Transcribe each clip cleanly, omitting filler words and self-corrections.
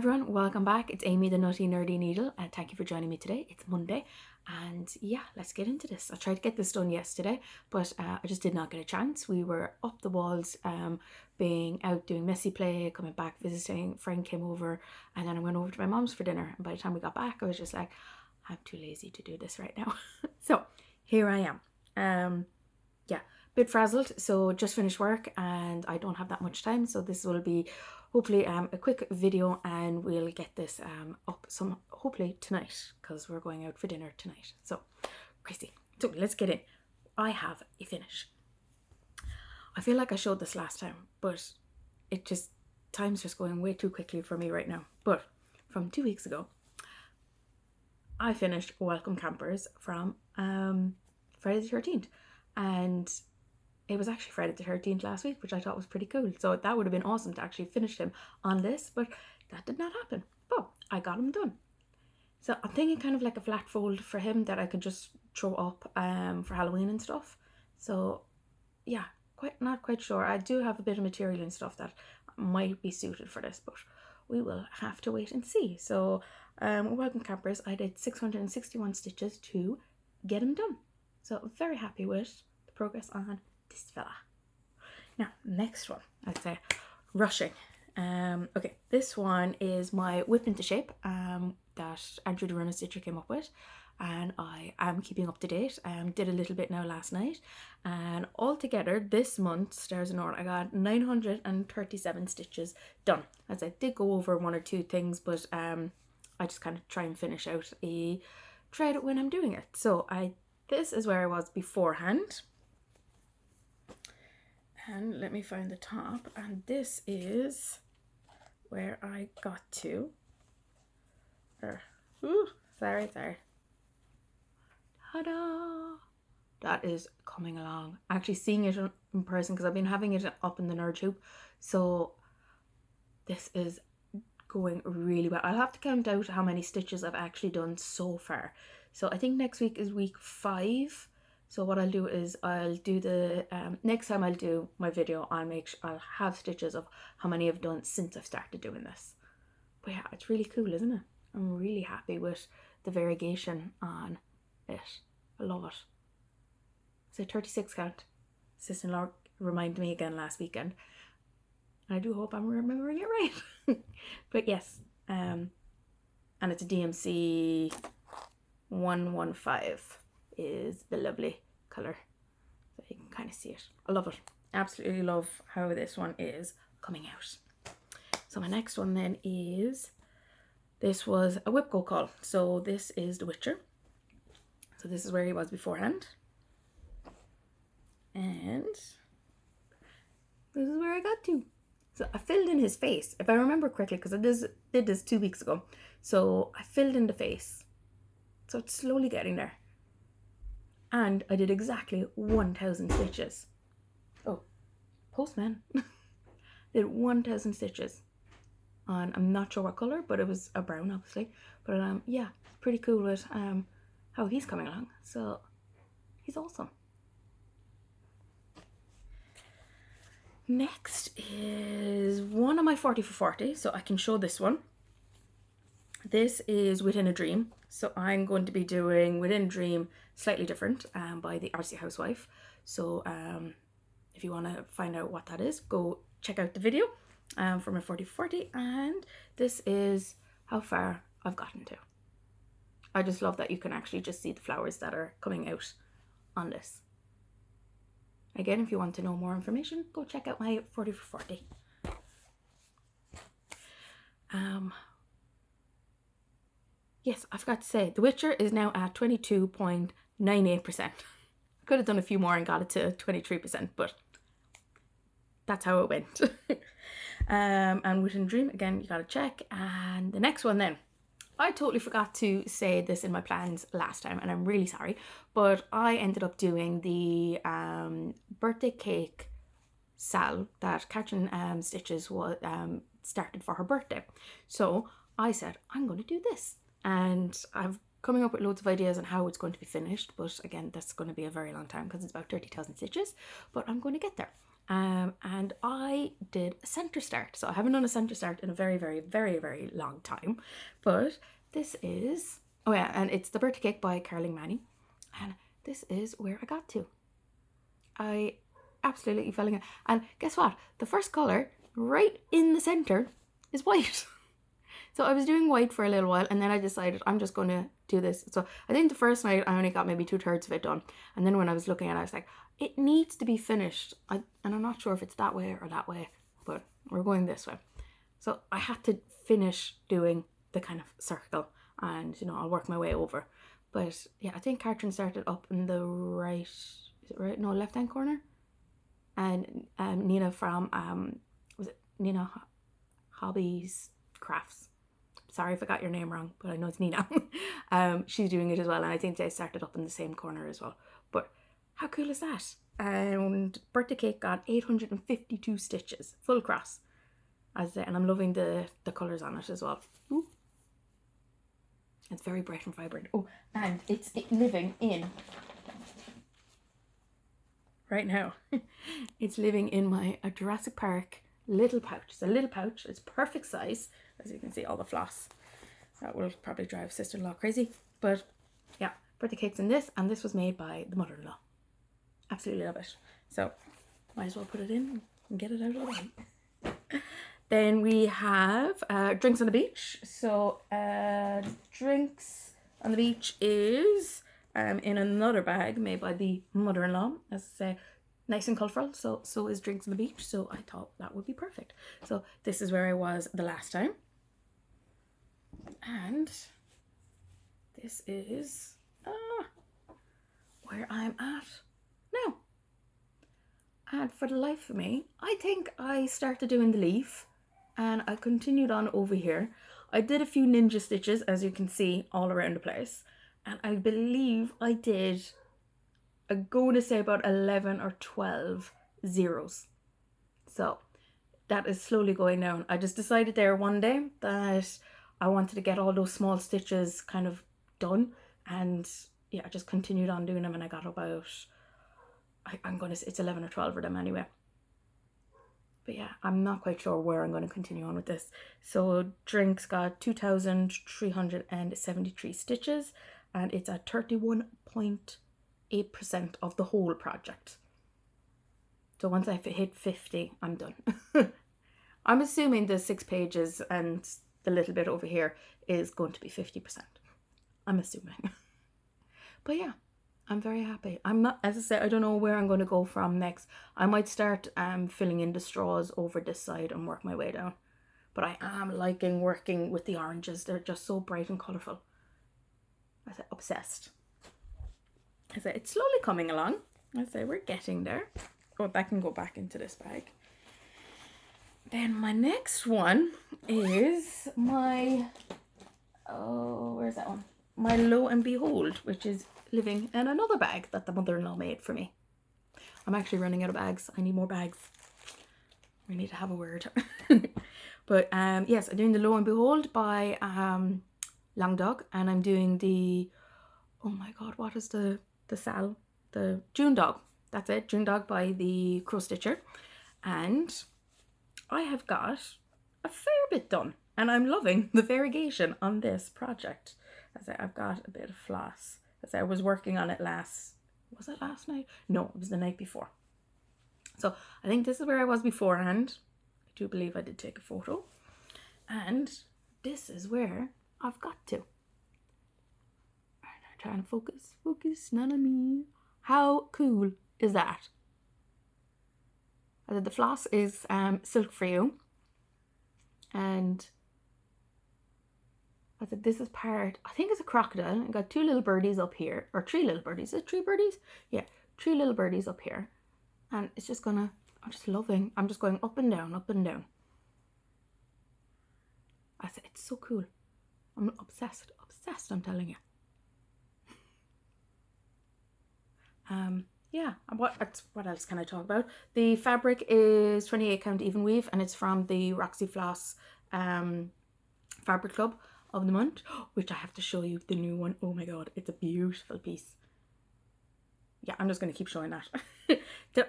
everyone, welcome back. It's Amy the Nutty Nerdy Needle and thank you for joining me today. It's Monday and yeah, let's get into this. I tried to get this done yesterday, but I just did not get a chance. We were up the walls, being out doing messy play, coming back visiting, friend came over, and then I went over to my mom's for dinner, and by the time we got back I was just like, I'm too lazy to do this right now. So here I am. Yeah, bit frazzled, so just finished work and I don't have that much time, so this will be hopefully a quick video and we'll get this up hopefully tonight because we're going out for dinner tonight. So crazy. So let's get in. I have a finish. I feel like I showed this last time, but time's just going way too quickly for me right now. But from 2 weeks ago I finished Welcome Campers from Friday the 13th, and it was actually Friday the 13th last week, which I thought was pretty cool. So that would have been awesome to actually finish him on this, but that did not happen. But I got him done. So I'm thinking kind of like a flat fold for him that I could just throw up for Halloween and stuff. So yeah, not quite sure. I do have a bit of material and stuff that might be suited for this, but we will have to wait and see. So Welcome Campers, I did 661 stitches to get him done. So very happy with the progress on this fella. Now, next one, I'd say rushing. Okay, this one is my WIPintoshape that Andrew the Runner Stitcher came up with, and I am keeping up to date. Did a little bit now last night, and altogether this month, stars and all, I got 937 stitches done. As I did go over one or two things, but I just kind of try and finish out a thread when I'm doing it. So this is where I was beforehand. And let me find the top, and this is where I got to. Sorry. Ta-da! That is coming along. Actually seeing it in person, because I've been having it up in the nerd hoop. So this is going really well. I'll have to count out how many stitches I've actually done so far. So I think next week is week 5. So what I'll do is I'll do the next time I'll do my video, I'll have stitches of how many I've done since I've started doing this. But yeah, it's really cool, isn't it? I'm really happy with the variegation on it. I love it. So 36 count. Sister-in-law reminded me again last weekend. I do hope I'm remembering it right. But yes, and it's a DMC 115 is the lovely colour. So you can kind of see it. I love it. Absolutely love how this one is coming out. So my next one then is, this was a whip go call. So this is the Witcher. So this is where he was beforehand. And this is where I got to. So I filled in his face, if I remember correctly, because I did this 2 weeks ago. So I filled in the face. So it's slowly getting there. And I did exactly 1,000 stitches. Oh, postman. Did 1,000 stitches on, I'm not sure what colour, but it was a brown obviously. But yeah, pretty cool with how he's coming along. So he's awesome. Next is one of my 40 for 40, so I can show this one. This is Within a Dream. So I'm going to be doing Within a Dream slightly different by the RC Housewife. So if you want to find out what that is, go check out the video for my 40 for 40. And this is how far I've gotten to. I just love that you can actually just see the flowers that are coming out on this. Again, if you want to know more information, go check out my 40 for 40. Yes, I forgot to say, The Witcher is now at 22.98%. I could have done a few more and got it to 23%, but that's how it went. And Within a Dream, again, you gotta check. And the next one then, I totally forgot to say this in my plans last time, and I'm really sorry, but I ended up doing the birthday cake salve that Catherine Stitches was started for her birthday. So I said, I'm going to do this. And I'm coming up with loads of ideas on how it's going to be finished. But again, that's going to be a very long time because it's about 30,000 stitches. But I'm going to get there. And I did a center start. So I haven't done a center start in a very, very, very, very long time. But this is, oh yeah, and it's the birthday cake by Caroline Manny. And this is where I got to. I absolutely fell in. And guess what? The first colour right in the centre is white. So I was doing white for a little while, and then I decided I'm just going to do this. So I think the first night I only got maybe 2/3 of it done. And then when I was looking at it, I was like, it needs to be finished. And I'm not sure if it's that way or that way, but we're going this way. So I had to finish doing the kind of circle, and I'll work my way over. But yeah, I think Katrin started up in the right, is it right? No, left hand corner. And Nina from, was it Nina Hobbies Crafts? Sorry if I got your name wrong, but I know it's Nina. She's doing it as well, and I think they started up in the same corner as well. But how cool is that? And birthday cake got 852 stitches, full cross. And I'm loving the colours on it as well. Ooh. It's very bright and vibrant. Oh, and it's living in, right now, it's living in my Jurassic Park little pouch. It's a little pouch. It's perfect size. As you can see, all the floss. That will probably drive sister-in-law crazy. But yeah, birthday cake's in this, and this was made by the mother-in-law. Absolutely love it. So might as well put it in and get it out of the way. Then we have drinks on the beach. So drinks on the beach is in another bag made by the mother-in-law. As I say, nice and colourful. So is drinks on the beach. So I thought that would be perfect. So this is where I was the last time. And this is where I'm at now. And for the life of me, I think I started doing the leaf and I continued on over here. I did a few ninja stitches, as you can see, all around the place. And I believe I did, I'm going to say about 11 or 12 zeros. So that is slowly going down. I just decided there one day that I wanted to get all those small stitches kind of done. And yeah, I just continued on doing them, and I got about, I'm going to say it's 11 or 12 of them anyway. But yeah, I'm not quite sure where I'm going to continue on with this. So drinks got 2,373 stitches, and it's at 31.8% of the whole project. So once I hit 50, I'm done. I'm assuming the 6 pages and the little bit over here is going to be 50%. I'm assuming. But yeah, I'm very happy. I'm not, as I said, I don't know where I'm going to go from next. I might start filling in the straws over this side and work my way down. But I am liking working with the oranges. They're just so bright and colourful. I say obsessed. I say it's slowly coming along. I say we're getting there. Oh, that can go back into this bag. Then my next one is my, where's that one? My Lo and Behold, which is living in another bag that the mother-in-law made for me. I'm actually running out of bags. I need more bags. We need to have a word. But yes, I'm doing the Lo and Behold by Long Dog, and I'm doing the, oh my god, what is the June Dog. That's it, June Dog by the Crow Stitcher. And I have got a fair bit done, and I'm loving the variegation on this project. As I've got a bit of floss. As I was working on it was it last night? No, it was the night before. So I think this is where I was beforehand. I do believe I did take a photo. And this is where I've got to. I'm trying to focus, none of me. How cool is that? The floss is silk for you, and I said this is part, I think it's a crocodile. I got 2 little birdies up here, or 3 little birdies. Is it 3 birdies? Yeah, 3 little birdies up here, and it's just gonna, I'm just loving, I'm just going up and down, up and down. I said it's so cool. I'm obsessed, I'm telling you. Yeah, what else can I talk about? The fabric is 28 count even weave, and it's from the Roxy Floss fabric club of the month, which I have to show you the new one. Oh my god, it's a beautiful piece. yeah, I'm just going to keep showing that.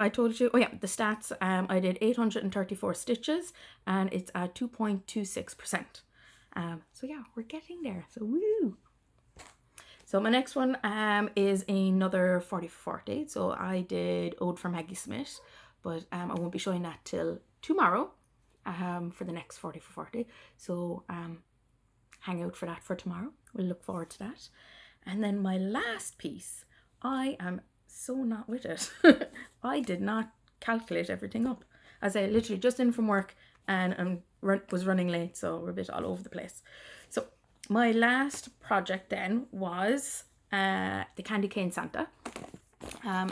I told you, oh yeah, the stats, I did 834 stitches and it's at 2.26%. So yeah, we're getting there. So woo! So my next one is another 40 for 40. So I did Ode for Maggie Smith, but I won't be showing that till tomorrow for the next 40 for 40. So hang out for that for tomorrow. We'll look forward to that. And then my last piece, I am so not with it. I did not calculate everything up. As I literally just in from work and was running late, so we're a bit all over the place. So my last project then was the Candy Cane Santa.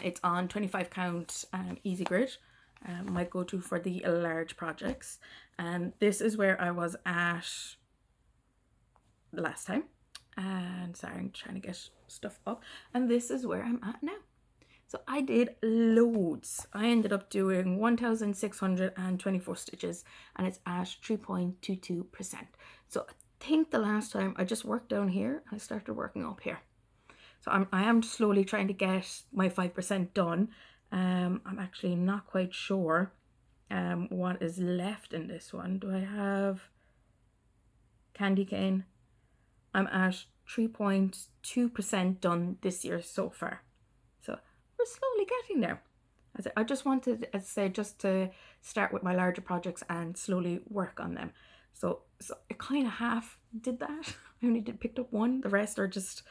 It's on 25 count easy grid. My go-to for the large projects. And this is where I was at the last time. And sorry, I'm trying to get stuff up. And this is where I'm at now. So I did loads. I ended up doing 1,624 stitches and it's at 3.22%. So I think the last time I just worked down here and I started working up here. So I am slowly trying to get my 5% done. I'm actually not quite sure what is left in this one. Do I have candy cane? I'm at 3.2% done this year so far. So we're slowly getting there. I just wanted, as I say, just to start with my larger projects and slowly work on them. So I kind of half did that. I only picked up one. The rest are just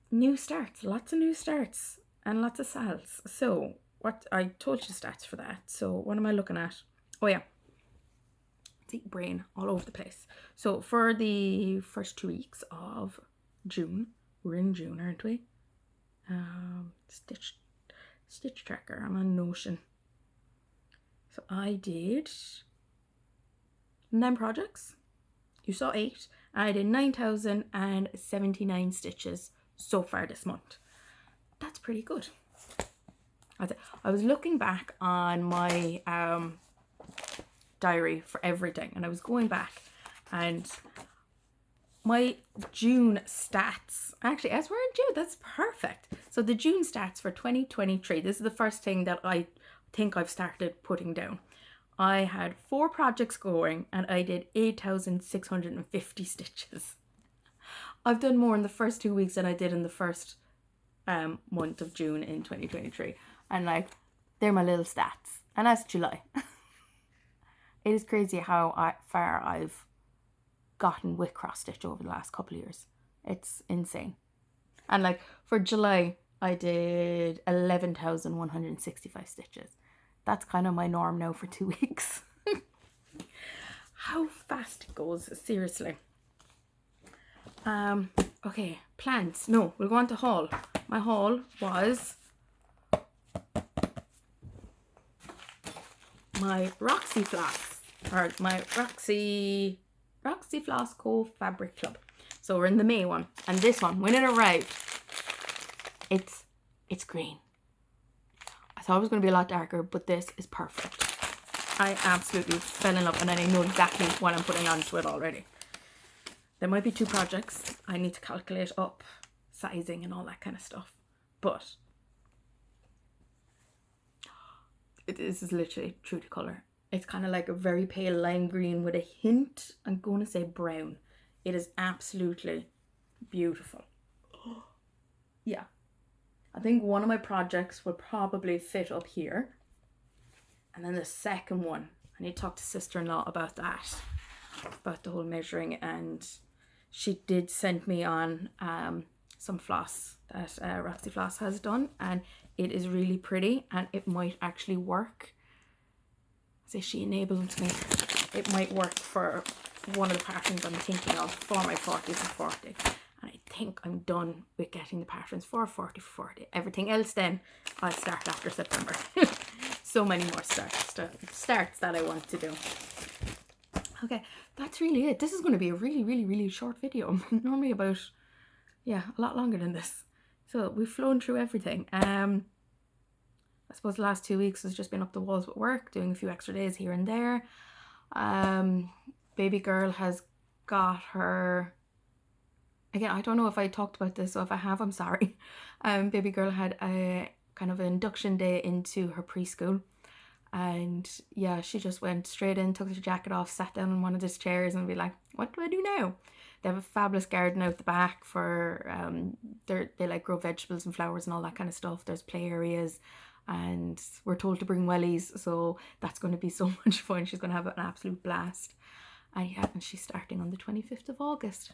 new starts, lots of new starts and lots of sales. So what I told you stats for that. So what am I looking at? Oh yeah. Brain all over the place. So for the first 2 weeks of June, we're in June, aren't we? Stitch tracker. I'm on Notion. So I did 9 projects. You saw 8. I did 9,079 stitches so far this month. That's pretty good. I was looking back on my diary for everything and I was going back and my June stats, actually as we're in June, that's perfect. So the June stats for 2023, this is the first thing that I think I've started putting down. I had 4 projects going and I did 8,650 stitches. I've done more in the first 2 weeks than I did in the first month of June in 2023, and like they're my little stats, and that's July. It is crazy how far I've gotten with cross stitch over the last couple of years. It's insane. And like for July, I did 11,165 stitches. That's kind of my norm now for 2 weeks. How fast it goes, seriously. Okay, plans. No, we'll go on to haul. My haul was my Roxy Floss, or my Roxy Floss Co Fabric Club. So we're in the May one, and this one, when it arrived, it's green. I thought it was going to be a lot darker, but this is perfect. I absolutely fell in love, and I know exactly what I'm putting onto it already. There might be 2 projects. I need to calculate up sizing and all that kind of stuff, but this is literally true to colour. It's kind of like a very pale lime green with a hint, I'm going to say brown. It is absolutely beautiful. Yeah. I think one of my projects would probably fit up here. And then the second one, I need to talk to sister-in-law about that. About the whole measuring, and she did send me on some floss that Roxy Floss has done, and it is really pretty and it might actually work. So she enabled me. It might work for one of the patterns I'm thinking of for my 40 for 40. And I think I'm done with getting the patterns for 40 for 40. Everything else then I'll start after September. So many more starts that I want to do. Okay, that's really it. This is going to be a really short video. Normally about, yeah, a lot longer than this. So we've flown through everything. I suppose the last 2 weeks has just been up the walls with work, doing a few extra days here and there. Baby girl has got her again, I don't know if I talked about this, so if I have, I'm sorry. Baby girl had a kind of an induction day into her preschool. And yeah, she just went straight in, took her jacket off, sat down on one of these chairs and be like, what do I do now? They have a fabulous garden out the back for, they like grow vegetables and flowers and all that kind of stuff. There's play areas and we're told to bring wellies. So that's going to be so much fun. She's going to have an absolute blast. And yeah, and she's starting on the 25th of August.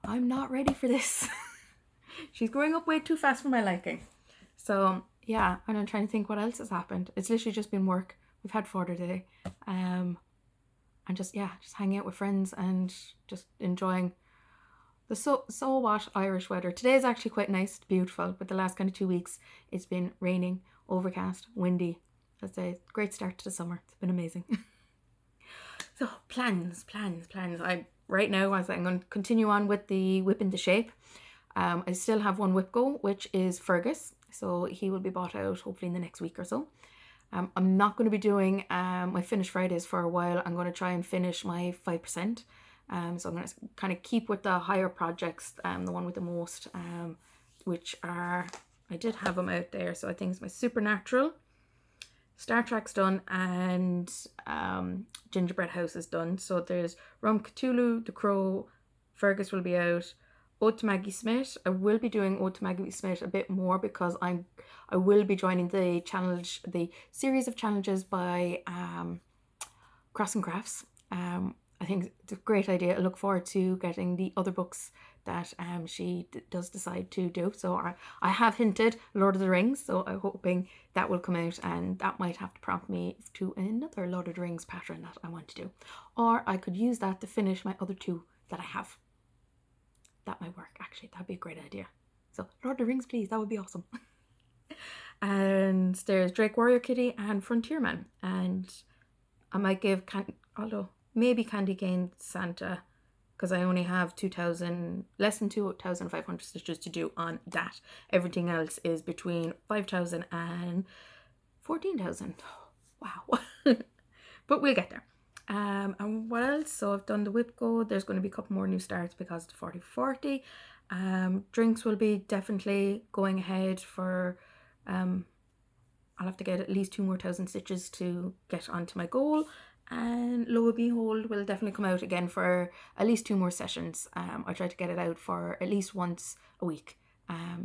I'm not ready for this. She's growing up way too fast for my liking. So yeah, and I'm trying to think what else has happened. It's literally just been work. We've had Father Day. And just hanging out with friends and just enjoying the so what Irish weather. Today is actually quite nice, beautiful, but the last kind of 2 weeks it's been raining, overcast, windy. That's a great start to the summer. It's been amazing. So plans. Right now, I'm going to continue on with the WIPintoshape. I still have one WIP go, which is Fergus. So he will be bought out hopefully in the next week or so. I'm not going to be doing my Finish Fridays for a while. I'm going to try and finish my 5%. So I'm going to kind of keep with the higher projects, the one with the most, which are, I did have them out there. So I think it's my Supernatural, Star Trek's done, and Gingerbread House is done. So there's Rum Cthulhu, The Crow, Fergus will be out. Ode to Maggie Smith. I will be doing Ode to Maggie Smith a bit more because I will be joining the series of challenges by Cross and Crafts. I think it's a great idea. I look forward to getting the other books that she does decide to do. So I have hinted Lord of the Rings, so I'm hoping that will come out, and that might have to prompt me to another Lord of the Rings pattern that I want to do. Or I could use that to finish my other two that I have. That might work, actually. That'd be a great idea. So Lord of the Rings, please. That would be awesome. And there's Drake Warrior Kitty and Frontierman. And I might give maybe Candy Cane Santa, because I only have less than 2,500 stitches to do on that. Everything else is between 5,000 and 14,000. Wow. But we'll get there. And what else? So I've done the WIP go. There's going to be a couple more new starts because of the 40-40. Drinks will be definitely going ahead for, I'll have to get at least 2 more thousand stitches to get onto my goal. And Lo and Behold will definitely come out again for at least 2 more sessions. I try to get it out for at least once a week.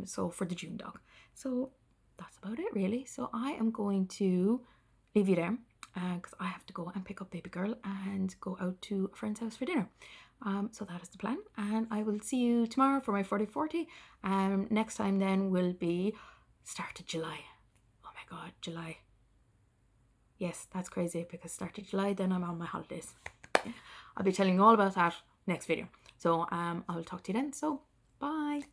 So for the June dog. So that's about it really. So I am going to leave you there, because I have to go and pick up baby girl and go out to a friend's house for dinner. So that is the plan, and I will see you tomorrow for my 40-40. Next time then will be start of July. Oh my god, July. Yes, that's crazy, because start of July then I'm on my holidays. I'll be telling you all about that next video. So I will talk to you then. So bye.